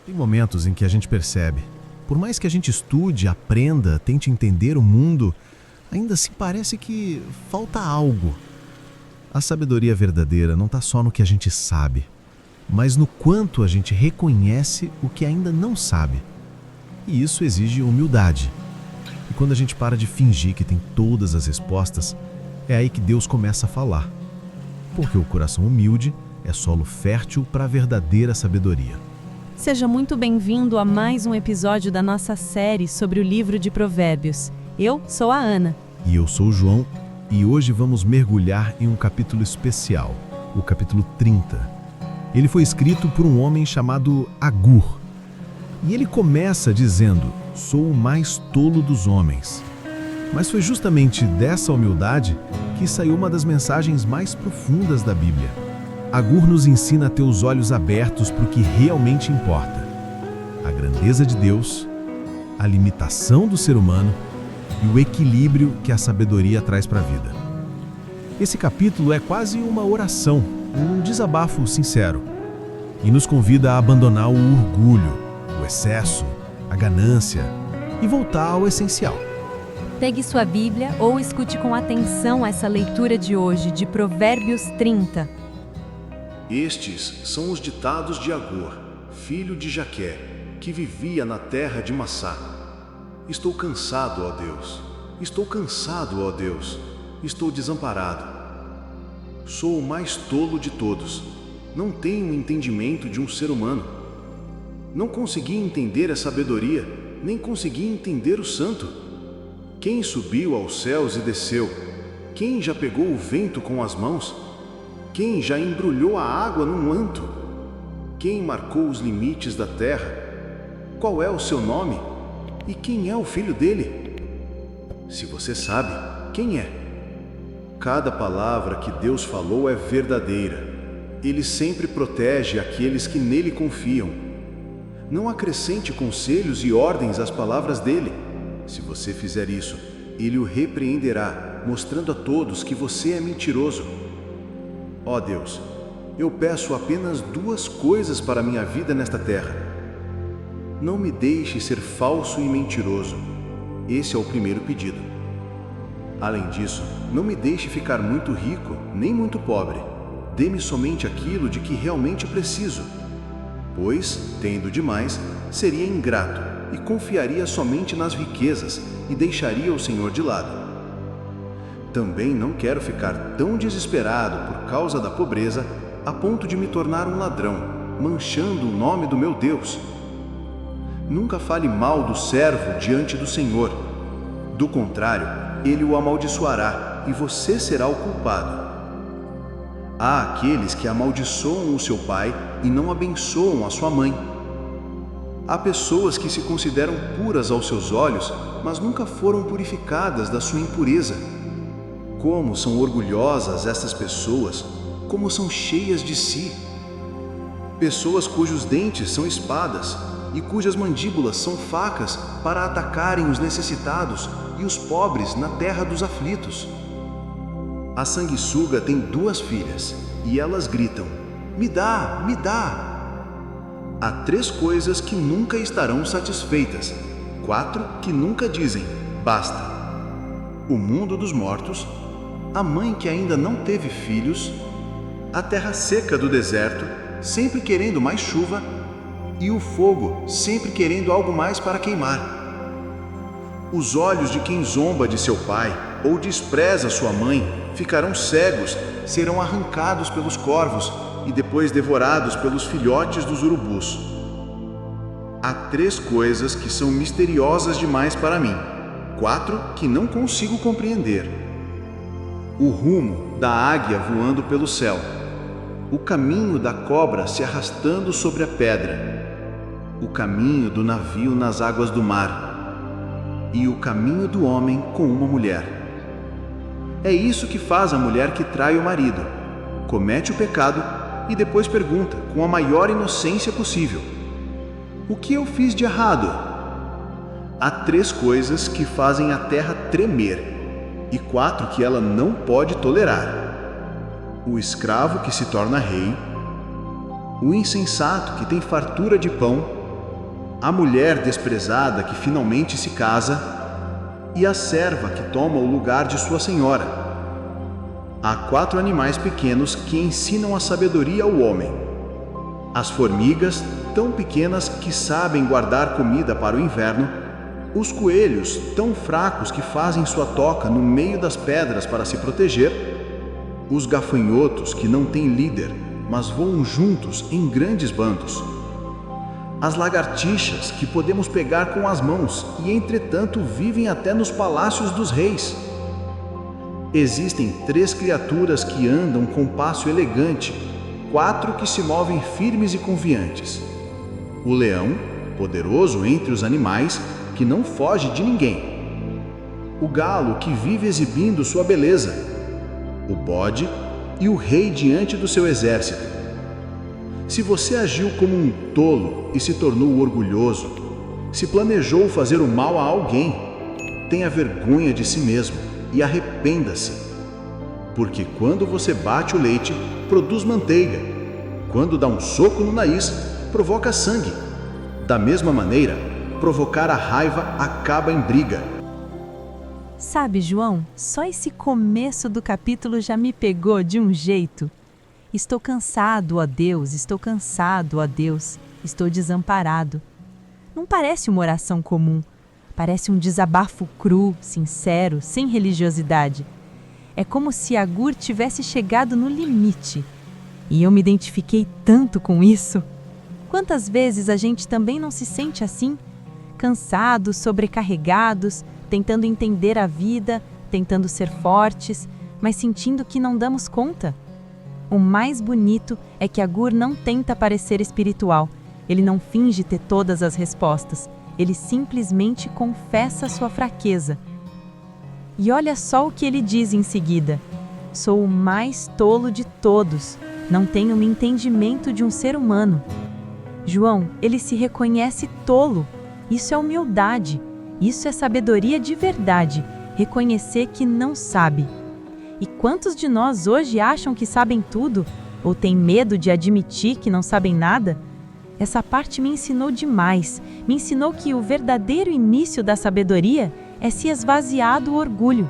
Tem momentos em que a gente percebe, por mais que a gente estude, aprenda, tente entender o mundo, ainda assim parece que falta algo. A sabedoria verdadeira não está só no que a gente sabe, mas no quanto a gente reconhece o que ainda não sabe. E isso exige humildade. E quando a gente para de fingir que tem todas as respostas, é aí que Deus começa a falar. Porque o coração humilde é solo fértil para a verdadeira sabedoria. Seja muito bem-vindo a mais um episódio da nossa série sobre o livro de Provérbios. Eu sou a Ana. E eu sou o João, e hoje vamos mergulhar em um capítulo especial, o capítulo 30. Ele foi escrito por um homem chamado Agur. E ele começa dizendo: "Sou o mais tolo dos homens." Mas foi justamente dessa humildade que saiu uma das mensagens mais profundas da Bíblia. Agur nos ensina a ter os olhos abertos para o que realmente importa: a grandeza de Deus, a limitação do ser humano e o equilíbrio que a sabedoria traz para a vida. Esse capítulo é quase uma oração, um desabafo sincero, e nos convida a abandonar o orgulho, o excesso, a ganância e voltar ao essencial. Pegue sua Bíblia ou escute com atenção essa leitura de hoje de Provérbios 30. Estes são os ditados de Agur, filho de Jaqué, que vivia na terra de Massá. Estou cansado, ó Deus. Estou cansado, ó Deus. Estou desamparado. Sou o mais tolo de todos. Não tenho o entendimento de um ser humano. Não consegui entender a sabedoria, nem consegui entender o santo. Quem subiu aos céus e desceu? Quem já pegou o vento com as mãos? Quem já embrulhou a água num manto? Quem marcou os limites da terra? Qual é o seu nome? E quem é o filho dele? Se você sabe, quem é? Cada palavra que Deus falou é verdadeira. Ele sempre protege aqueles que nele confiam. Não acrescente conselhos e ordens às palavras dele. Se você fizer isso, ele o repreenderá, mostrando a todos que você é mentiroso. Ó Deus, eu peço apenas duas coisas para a minha vida nesta terra. Não me deixe ser falso e mentiroso. Esse é o primeiro pedido. Além disso, não me deixe ficar muito rico, nem muito pobre. Dê-me somente aquilo de que realmente preciso. Pois, tendo demais, seria ingrato e confiaria somente nas riquezas e deixaria o Senhor de lado. Também não quero ficar tão desesperado por causa da pobreza a ponto de me tornar um ladrão, manchando o nome do meu Deus. Nunca fale mal do servo diante do Senhor. Do contrário, ele o amaldiçoará e você será o culpado. Há aqueles que amaldiçoam o seu pai e não abençoam a sua mãe. Há pessoas que se consideram puras aos seus olhos, mas nunca foram purificadas da sua impureza. Como são orgulhosas estas pessoas, como são cheias de si. Pessoas cujos dentes são espadas e cujas mandíbulas são facas para atacarem os necessitados e os pobres na terra dos aflitos. A sanguessuga tem 2 filhas e elas gritam: "Me dá, me dá!" Há 3 coisas que nunca estarão satisfeitas, 4 que nunca dizem basta: o mundo dos mortos, a mãe que ainda não teve filhos, a terra seca do deserto, sempre querendo mais chuva, e o fogo, sempre querendo algo mais para queimar. Os olhos de quem zomba de seu pai ou despreza sua mãe ficarão cegos, serão arrancados pelos corvos e depois devorados pelos filhotes dos urubus. Há 3 coisas que são misteriosas demais para mim, 4 que não consigo compreender: o rumo da águia voando pelo céu, o caminho da cobra se arrastando sobre a pedra, o caminho do navio nas águas do mar e o caminho do homem com uma mulher. É isso que faz a mulher que trai o marido: comete o pecado e depois pergunta, com a maior inocência possível: o que eu fiz de errado? Há 3 coisas que fazem a terra tremer e 4 que ela não pode tolerar: o escravo que se torna rei, o insensato que tem fartura de pão a mulher desprezada que finalmente se casa e a serva que toma o lugar de sua senhora. Há 4 animais pequenos que ensinam a sabedoria ao homem. As formigas, tão pequenas que sabem guardar comida para o inverno, os coelhos, tão fracos que fazem sua toca no meio das pedras para se proteger, os gafanhotos que não têm líder, mas voam juntos em grandes bandos, as lagartixas que podemos pegar com as mãos e, entretanto, vivem até nos palácios dos reis. Existem 3 criaturas que andam com passo elegante, 4 que se movem firmes e confiantes. O leão, poderoso entre os animais, que não foge de ninguém. O galo, que vive exibindo sua beleza. O bode e o rei diante do seu exército. Se você agiu como um tolo e se tornou orgulhoso, se planejou fazer o mal a alguém, tenha vergonha de si mesmo e arrependa-se. Porque quando você bate o leite, produz manteiga. Quando dá um soco no nariz, provoca sangue. Da mesma maneira, provocar a raiva acaba em briga. Sabe, João, só esse começo do capítulo já me pegou de um jeito. Estou cansado, ó Deus, estou cansado, ó Deus, estou desamparado. Não parece uma oração comum, parece um desabafo cru, sincero, sem religiosidade. É como se Agur tivesse chegado no limite. E eu me identifiquei tanto com isso. Quantas vezes a gente também não se sente assim? Cansados, sobrecarregados, tentando entender a vida, tentando ser fortes, mas sentindo que não damos conta. O mais bonito é que Agur não tenta parecer espiritual. Ele não finge ter todas as respostas. Ele simplesmente confessa sua fraqueza. E olha só o que ele diz em seguida. Sou o mais tolo de todos. Não tenho o entendimento de um ser humano. João, ele se reconhece tolo. Isso é humildade. Isso é sabedoria de verdade. Reconhecer que não sabe. E quantos de nós hoje acham que sabem tudo? Ou têm medo de admitir que não sabem nada? Essa parte me ensinou demais. Me ensinou que o verdadeiro início da sabedoria é se esvaziar do orgulho.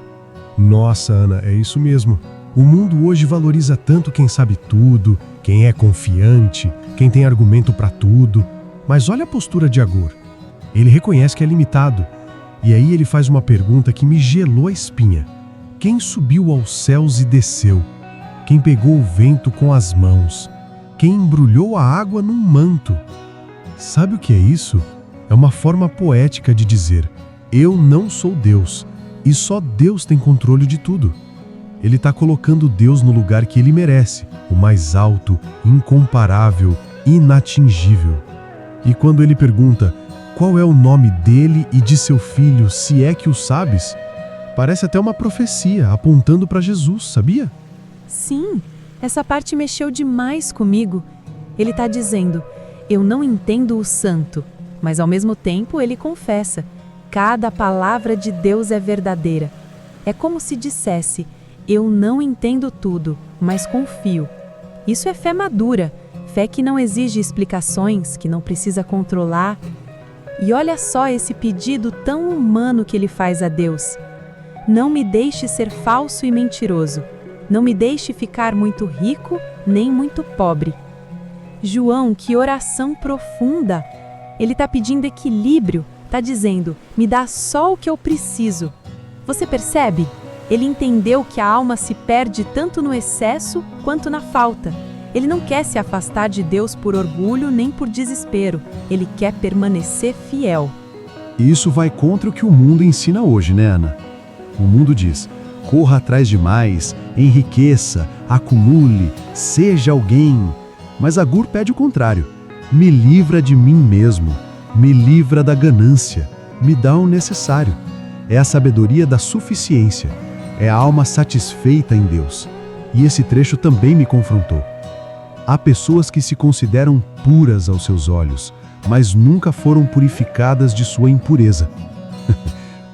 Nossa, Ana, é isso mesmo. O mundo hoje valoriza tanto quem sabe tudo, quem é confiante, quem tem argumento para tudo. Mas olha a postura de Agur. Ele reconhece que é limitado. E aí ele faz uma pergunta que me gelou a espinha. Quem subiu aos céus e desceu? Quem pegou o vento com as mãos? Quem embrulhou a água num manto? Sabe o que é isso? É uma forma poética de dizer: eu não sou Deus, e só Deus tem controle de tudo. Ele está colocando Deus no lugar que ele merece, o mais alto, incomparável, inatingível. E quando ele pergunta qual é o nome dele e de seu filho, se é que o sabes, parece até uma profecia apontando para Jesus, sabia? Sim, essa parte mexeu demais comigo. Ele está dizendo, eu não entendo o santo, mas ao mesmo tempo ele confessa, cada palavra de Deus é verdadeira. É como se dissesse, eu não entendo tudo, mas confio. Isso é fé madura, fé que não exige explicações, que não precisa controlar. E olha só esse pedido tão humano que ele faz a Deus. Não me deixe ser falso e mentiroso. Não me deixe ficar muito rico, nem muito pobre. João, que oração profunda! Ele está pedindo equilíbrio, está dizendo, me dá só o que eu preciso. Você percebe? Ele entendeu que a alma se perde tanto no excesso quanto na falta. Ele não quer se afastar de Deus por orgulho nem por desespero. Ele quer permanecer fiel. Isso vai contra o que o mundo ensina hoje, né, Ana? O mundo diz, corra atrás de mais, enriqueça, acumule, seja alguém. Mas Agur pede o contrário. Me livra de mim mesmo, me livra da ganância, me dá o necessário. É a sabedoria da suficiência, é a alma satisfeita em Deus. E esse trecho também me confrontou. Há pessoas que se consideram puras aos seus olhos, mas nunca foram purificadas de sua impureza.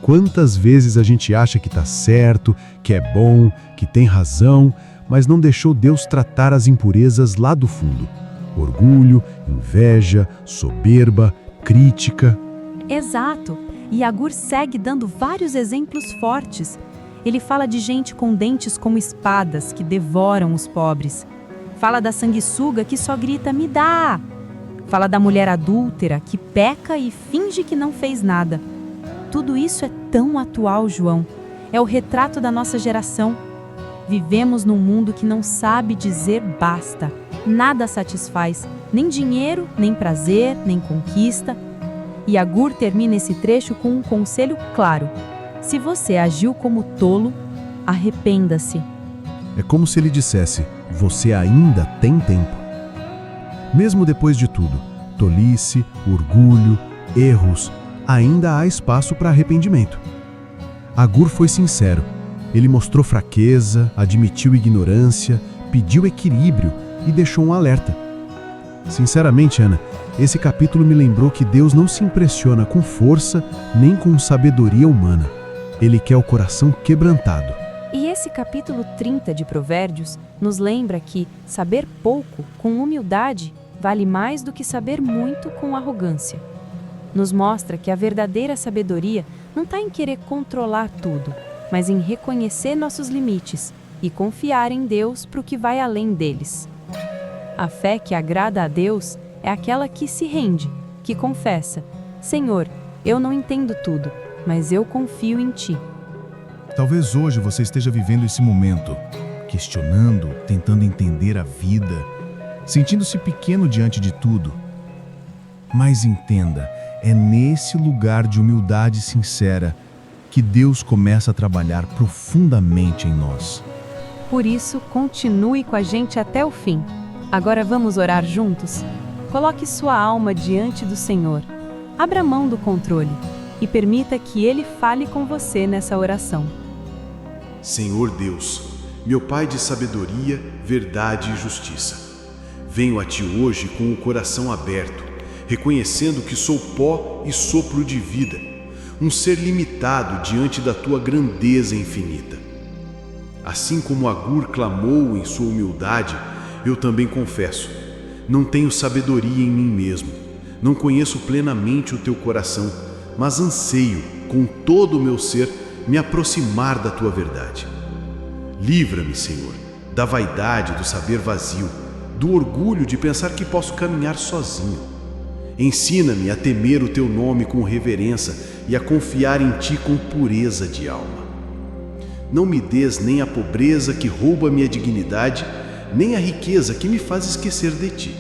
Quantas vezes a gente acha que está certo, que é bom, que tem razão, mas não deixou Deus tratar as impurezas lá do fundo. Orgulho, inveja, soberba, crítica. Exato. E Agur segue dando vários exemplos fortes. Ele fala de gente com dentes como espadas que devoram os pobres. Fala da sanguessuga que só grita, me dá! Fala da mulher adúltera que peca e finge que não fez nada. Tudo isso é tão atual, João. É o retrato da nossa geração. Vivemos num mundo que não sabe dizer basta. Nada satisfaz, nem dinheiro, nem prazer, nem conquista. E Agur termina esse trecho com um conselho claro. Se você agiu como tolo, arrependa-se. É como se ele dissesse, você ainda tem tempo. Mesmo depois de tudo, tolice, orgulho, erros, ainda há espaço para arrependimento. Agur foi sincero. Ele mostrou fraqueza, admitiu ignorância, pediu equilíbrio e deixou um alerta. Sinceramente, Ana, esse capítulo me lembrou que Deus não se impressiona com força nem com sabedoria humana. Ele quer o coração quebrantado. E esse capítulo 30 de Provérbios nos lembra que saber pouco com humildade vale mais do que saber muito com arrogância. Nos mostra que a verdadeira sabedoria não está em querer controlar tudo, mas em reconhecer nossos limites e confiar em Deus para o que vai além deles. A fé que agrada a Deus é aquela que se rende, que confessa: Senhor, eu não entendo tudo, mas eu confio em Ti. Talvez hoje você esteja vivendo esse momento, questionando, tentando entender a vida, sentindo-se pequeno diante de tudo. Mas entenda, é nesse lugar de humildade sincera que Deus começa a trabalhar profundamente em nós. Por isso, continue com a gente até o fim. Agora vamos orar juntos? Coloque sua alma diante do Senhor. Abra mão do controle e permita que Ele fale com você nessa oração. Senhor Deus, meu Pai de sabedoria, verdade e justiça, venho a Ti hoje com o coração aberto, reconhecendo que sou pó e sopro de vida, um ser limitado diante da Tua grandeza infinita. Assim como Agur clamou em sua humildade, eu também confesso, não tenho sabedoria em mim mesmo, não conheço plenamente o Teu coração, mas anseio, com todo o meu ser, me aproximar da Tua verdade. Livra-me, Senhor, da vaidade do saber vazio, do orgulho de pensar que posso caminhar sozinho. Ensina-me a temer o Teu nome com reverência e a confiar em Ti com pureza de alma. Não me des nem a pobreza que rouba minha dignidade, nem a riqueza que me faz esquecer de Ti.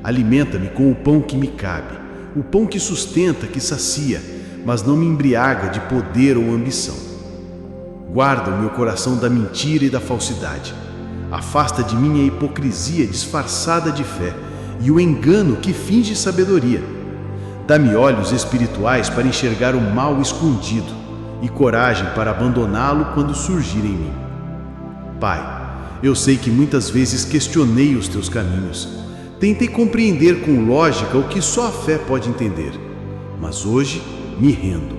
Alimenta-me com o pão que me cabe, o pão que sustenta, que sacia, mas não me embriaga de poder ou ambição. Guarda o meu coração da mentira e da falsidade. Afasta de mim a hipocrisia disfarçada de fé e o engano que finge sabedoria. Dá-me olhos espirituais para enxergar o mal escondido e coragem para abandoná-lo quando surgir em mim. Pai, eu sei que muitas vezes questionei os Teus caminhos. Tentei compreender com lógica o que só a fé pode entender. Mas hoje me rendo.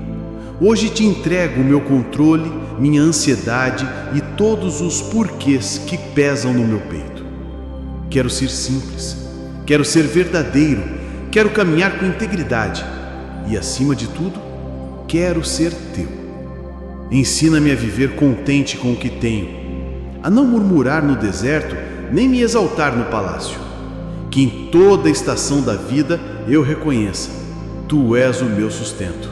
Hoje Te entrego o meu controle, minha ansiedade e todos os porquês que pesam no meu peito. Quero ser simples, quero ser verdadeiro, quero caminhar com integridade e, acima de tudo, quero ser Teu. Ensina-me a viver contente com o que tenho, a não murmurar no deserto, nem me exaltar no palácio. Que em toda a estação da vida eu reconheça: Tu és o meu sustento.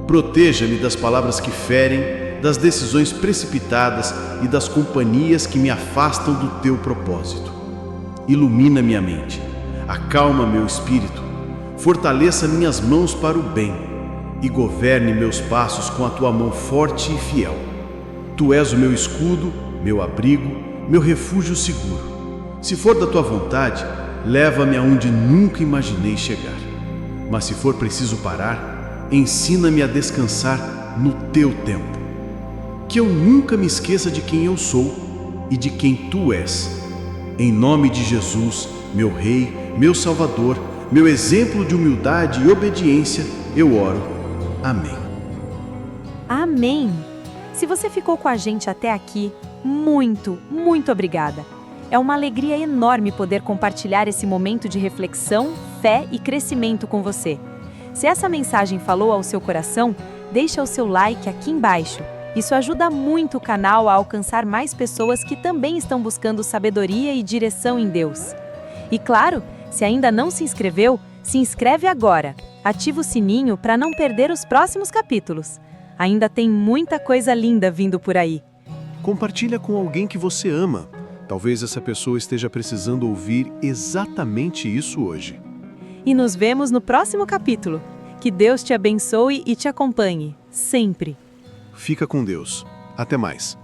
Proteja-me das palavras que ferem, das decisões precipitadas e das companhias que me afastam do Teu propósito. Ilumina minha mente, acalma meu espírito, fortaleça minhas mãos para o bem e governe meus passos com a Tua mão forte e fiel. Tu és o meu escudo, meu abrigo, meu refúgio seguro. Se for da Tua vontade, leva-me aonde nunca imaginei chegar. Mas se for preciso parar, ensina-me a descansar no Teu tempo. Que eu nunca me esqueça de quem eu sou e de quem Tu és. Em nome de Jesus, meu Rei, meu Salvador, meu exemplo de humildade e obediência, eu oro. Amém. Amém! Se você ficou com a gente até aqui, muito obrigada. É uma alegria enorme poder compartilhar esse momento de reflexão, fé e crescimento com você. Se essa mensagem falou ao seu coração, deixa o seu like aqui embaixo. Isso ajuda muito o canal a alcançar mais pessoas que também estão buscando sabedoria e direção em Deus. E claro, se ainda não se inscreveu, se inscreve agora. Ativa o sininho para não perder os próximos capítulos. Ainda tem muita coisa linda vindo por aí. Compartilha com alguém que você ama. Talvez essa pessoa esteja precisando ouvir exatamente isso hoje. E nos vemos no próximo capítulo. Que Deus te abençoe e te acompanhe, sempre. Fica com Deus. Até mais.